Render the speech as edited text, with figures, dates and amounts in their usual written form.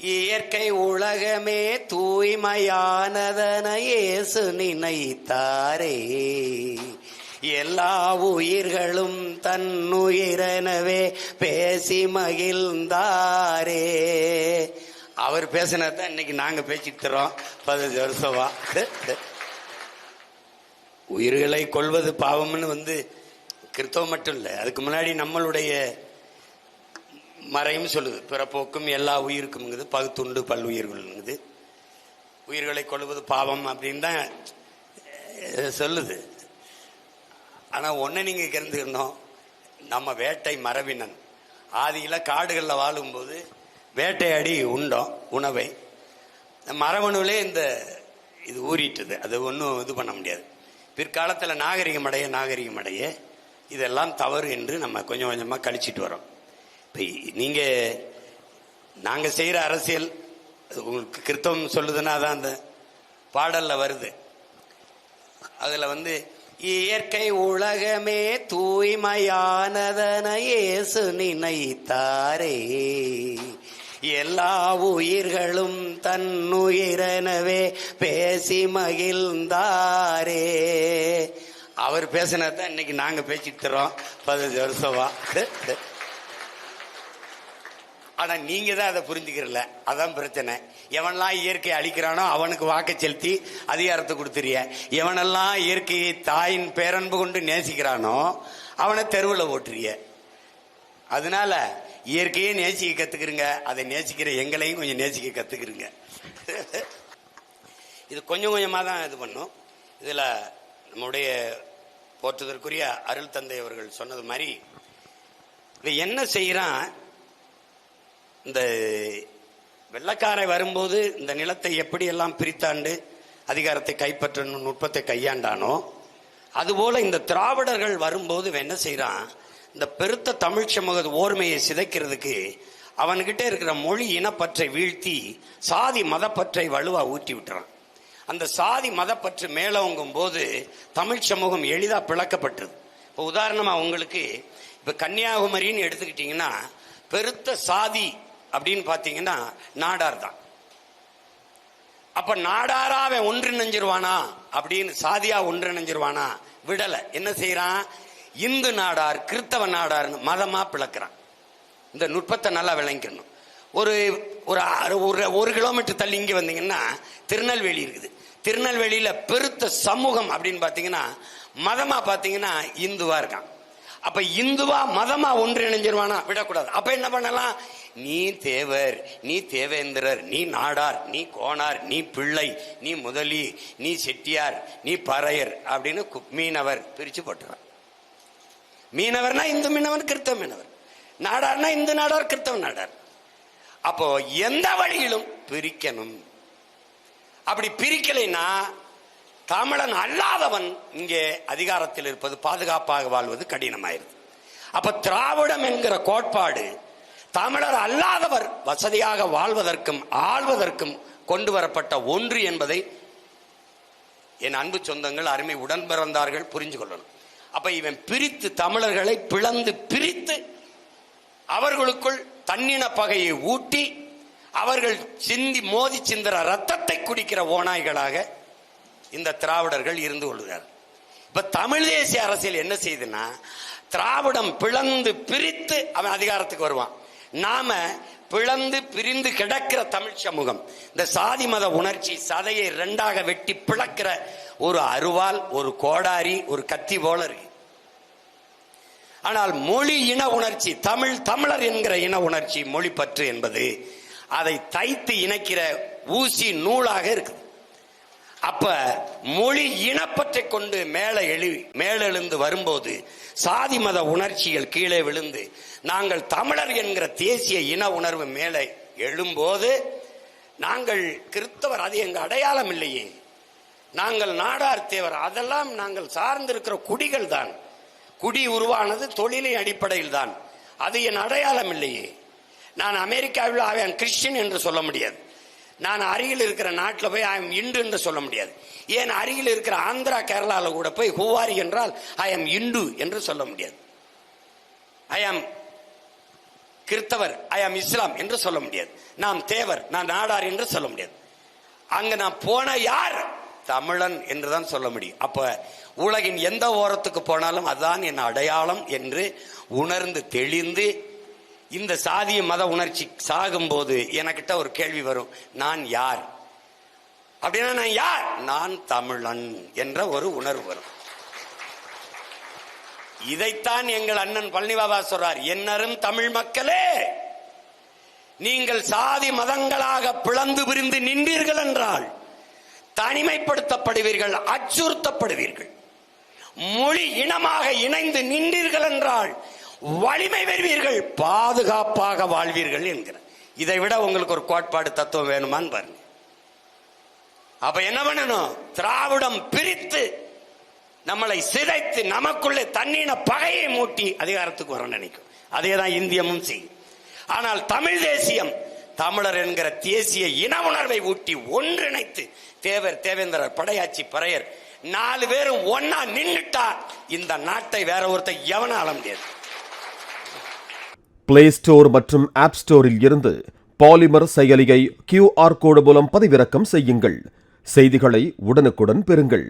இயற்கை உலகமே தூய்மையானதன இயேசு நினைத்தாரே. எல்லா உயிர்களும் தன்னுயிரெனவே பேசி மகிழ்ந்தாரே. அவர் பேசினதான் இன்னைக்கு நாங்க பேசிட்டு தரோம் 15 வருஷமா. உயிர்களை கொள்வது பாவம்னு கிறிஸ்தவம் மட்டும் இல்லை, அதுக்கு முன்னாடி நம்மளுடைய மறையும் சொல்லுது. பிறப்போக்கும் எல்லா உயிருக்கும் பகுத்துண்டு பல்லுயிர்கள் உயிர்களை கொள்வது பாவம் அப்படின்னு தான் சொல்லுது. ஆனா ஒன்னு நீங்க தெரிஞ்சுக்கணும், நம்ம வேட்டை மரபினன். ஆதியில காடுகள்ல வாழும்போது வேட்டையாடி உண்டோம் உணவை. மரபணுவிலே இது ஊறிட்டுது, அது ஒன்றும் இது பண்ண முடியாது. பிற்காலத்தில் நாகரிகம் அடைய இதெல்லாம் தவறு என்று நம்ம கொஞ்சம் கொஞ்சமா கழிச்சிட்டு வரோம். இப்போ நாங்க செய்யற அரசியல் உங்களுக்கு கிறிஸ்தவம் சொல்லுதுன்னா அதான் அந்த பாடல்ல வருது. அதுல இயற்கை உலகமே தூய்மையானதன இயேசு நினைத்தாரே. எல்லா உயிர்களும் தன்னுயிரெனவே பேசி மகிழ்ந்தாரே. அவர் பேசினதான் இன்னைக்கு நாங்க பேசிட்டு தரோம் 15 வருஷமா. ஆனா நீங்க தான் அதை புரிஞ்சுக்கிறல, அதான் பிரச்சனை. எவனெல்லாம் இயற்கையை அழிக்கிறானோ அவனுக்கு வாக்கு செலுத்தி அதிகாரத்தை கொடுத்துறிய. எவனெல்லாம் இயற்கையை தாயின் பேரன்பு கொண்டு நேசிக்கிறானோ அவனை தெருவில் ஓட்டுறிய. அதனால இயற்கையை நேசிக்க கத்துக்கிறீங்க, அதை நேசிக்கிற எங்களையும் கொஞ்சம் நேசிக்க கத்துக்கிறீங்க. இது கொஞ்சம் கொஞ்சமா தான் இது பண்ணும். இதுல நம்முடைய போற்றுதற்குரிய அருள் தந்தை அவர்கள் சொன்னது மாதிரி இது என்ன செய்யறான், இந்த வெள்ளக்காரை வரும்போது இந்த நிலத்தை எப்படியெல்லாம் பிரித்தாண்டு அதிகாரத்தை கைப்பற்றணும் நுட்பத்தை கையாண்டானோ அதுபோல இந்த திராவிடர்கள் வரும்போது என்ன செய்யறான், இந்த பெருத்த தமிழ் சமூக ஓர்மையை சிதைக்கிறதுக்கு அவன்கிட்ட இருக்கிற மொழி இனப்பற்றை வீழ்த்தி சாதி மதப்பற்றை வலுவா ஊற்றி விட்டுறான். அந்த சாதி மதப்பற்று மேலோங்கும் போது தமிழ் சமூகம் எளிதா பிளக்கப்பட்டது. இப்போ உதாரணமா உங்களுக்கு இப்ப கன்னியாகுமரின்னு எடுத்துக்கிட்டீங்கன்னா பெருத்த சாதி அப்படின்னு பாத்தீங்கன்னா நாடார் தான். அப்ப நாடாரா அவன் ஒன்றிணைஞ்சிருவானா அப்படின்னு சாதியா ஒன்றிணைஞ்சிருவானா? விடல. என்ன செய்யறான், இந்து நாடார் கிறிஸ்தவ நாடார்னு மதமா பிளக்கிறான். இந்த நுட்பத்தை நல்லா விளங்கிக்கணும். ஒரு ஒரு கிலோமீட்டர் தள்ளி இங்க வந்தீங்கன்னா திருநெல்வேலி இருக்குது. திருநெல்வேலியில பெருத்த சமூகம் அப்படின்னு பாத்தீங்கன்னா மதமா பாத்தீங்கன்னா இந்துவா இருக்கான். அப்ப இந்துவா மதமா ஒன்றிணைஞ்சிருவானா? விடக்கூடாது. அப்ப என்ன பண்ணலாம், நீ தேவர், நீ தேவேந்திரர், நீ நாடார், நீ கோனார், நீ பிள்ளை, நீ முதலி, நீ செட்டியார், நீ பறையர் அப்படின்னு மீனவர் பிரிச்சு போட்டுறான். மீனவர்னா இந்து மீனவர், கிறிஸ்தவ மீனவர். நாடார்னா இந்து நாடார், கிறிஸ்தவ நாடார். அப்போ எந்த வழியிலும் பிரிக்கணும். அப்படி பிரிக்கலைன்னா தமிழன் அல்லாதவன் இங்கே அதிகாரத்தில் இருப்பது பாதுகாப்பாக வாழ்வது கடினமாயிருது. அப்ப திராவிடம் என்கிற கோட்பாடு தமிழர் அல்லாதவர் வசதியாக வாழ்வதற்கும் ஆள்வதற்கும் கொண்டு வரப்பட்ட ஒன்று என்பதை என் அன்பு சொந்தங்கள் அருமை உடன் பிறந்தார்கள் புரிஞ்சு கொள்ளணும். அப்ப இவன் பிரித்து தமிழர்களை பிரித்து அவர்களுக்குள் தன்னின பகையை ஊட்டி அவர்கள் மோதி சிந்திர ரத்தத்தை குடிக்கிற ஓநாய்களாக இந்த திராவிடர்கள் இருந்து கொள்கிறார். இப்ப தமிழ் தேசிய அரசியல் என்ன செய்யுதுன்னா, திராவிடம் பிரித்து அவன் அதிகாரத்துக்கு வருவான். நாம பிரிந்து கிடக்கிற தமிழ் சமூகம் இந்த சாதி மத உணர்ச்சி சதையை இரண்டாக வெட்டி பிளக்கிற ஒரு அருவாள், ஒரு கோடாரி, ஒரு கத்தி போல இருக்கு. ஆனால் மொழி இன உணர்ச்சி, தமிழர் என்கிற இன உணர்ச்சி, மொழி பற்று என்பது அதை தைத்து இணைக்கிற ஊசி நூலாக இருக்குது. அப்ப மொழி இனப்பற்றை கொண்டு மேலெழுந்து வரும்போது சாதி மத உணர்ச்சிகள் கீழே விழுந்து நாங்கள் தமிழர் என்கிற தேசிய இன உணர்வு மேலே எழும்போது நாங்கள் கிறிஸ்தவர், அது எங்க அடையாளம் இல்லையே, நாங்கள் நாடார் தேவர், அதெல்லாம் நாங்கள் சார்ந்திருக்கிற குடிகள் தான். குடி உருவானது தொழிலின் அடிப்படையில் தான், அது என் அடையாளம் இல்லையே. நான் அமெரிக்காவில் அவன் கிறிஸ்டியன் என்று சொல்ல முடியாது. நான் அருகில் இருக்கிற நாட்டில் போய் ஐ எம் இந்து என்று சொல்ல முடியாது. ஏன் அருகில் இருக்கிற ஆந்திரா கேரளாவில் கூட போய் ஹூவாரி என்றால் ஐ எம் இந்து என்று சொல்ல முடியாது. ஐ எம் கிறிஸ்தவர் ஐ ஆம் இஸ்லாம் என்று சொல்ல முடியாது. நாம் தேவர், நான் நாடார் என்று சொல்ல முடியாது. அங்க நான் போன யார்? தமிழன் என்றுதான் சொல்ல முடியும். அப்ப உலகின் எந்த ஓரத்துக்கு போனாலும் அதுதான் என் அடையாளம் என்று உணர்ந்து தெளிந்து, இந்த சாதிய மத உணர்ச்சி சாகும்போது எனக்கிட்ட ஒரு கேள்வி வரும், நான் யார் அப்படின்னா, நான் யார்? நான் தமிழன் என்ற ஒரு உணர்வு வரும். இதைத்தான் எங்கள் அண்ணன் பழனிபாபா சொல்றார், என்னரும் தமிழ் மக்களே, நீங்கள் சாதி மதங்களாக பிளந்து பிரிந்து நின்றீர்கள் என்றால் தனிமைப்படுத்தப்படுவீர்கள், அச்சுறுத்தப்படுவீர்கள். மொழி இனமாக இணைந்து நின்றீர்கள் என்றால் வலிமை பெறுவீர்கள், பாதுகாப்பாக வாழ்வீர்கள் என்கிற. இதை விட உங்களுக்கு ஒரு கோட்பாடு தத்துவம் வேணுமான்னு பாருங்க. அப்ப என்ன பண்ணணும்? திராவிடம் பிரித்து நம்மளை சிதைத்து நமக்குள்ளே தன்னின பகையை மூட்டி அதிகாரத்துக்கு வர நினைக்கும். அதேதான் இந்தியமும் செய்யும். ஆனால் தமிழ் தேசியம், தமிழர் என்கிற தேசிய இன உணர்வை ஊட்டி ஒன்றிணைத்து, தேவர், தேவேந்திரர், படையாச்சி, பறையர் 4 பேரும் ஒன்னா நின்னுட்டா இந்த நாட்டை வேற ஒருத்தர் எவன ஆள முடியாது. பிளே ஸ்டோர் மற்றும் ஆப் ஸ்டோரில் இருந்து பாலிமர் செயலியை QR கோடு மூலம் பதிவிறக்கம் செய்யுங்கள். செய்திகளை உடனுக்குடன் பெறுங்கள்.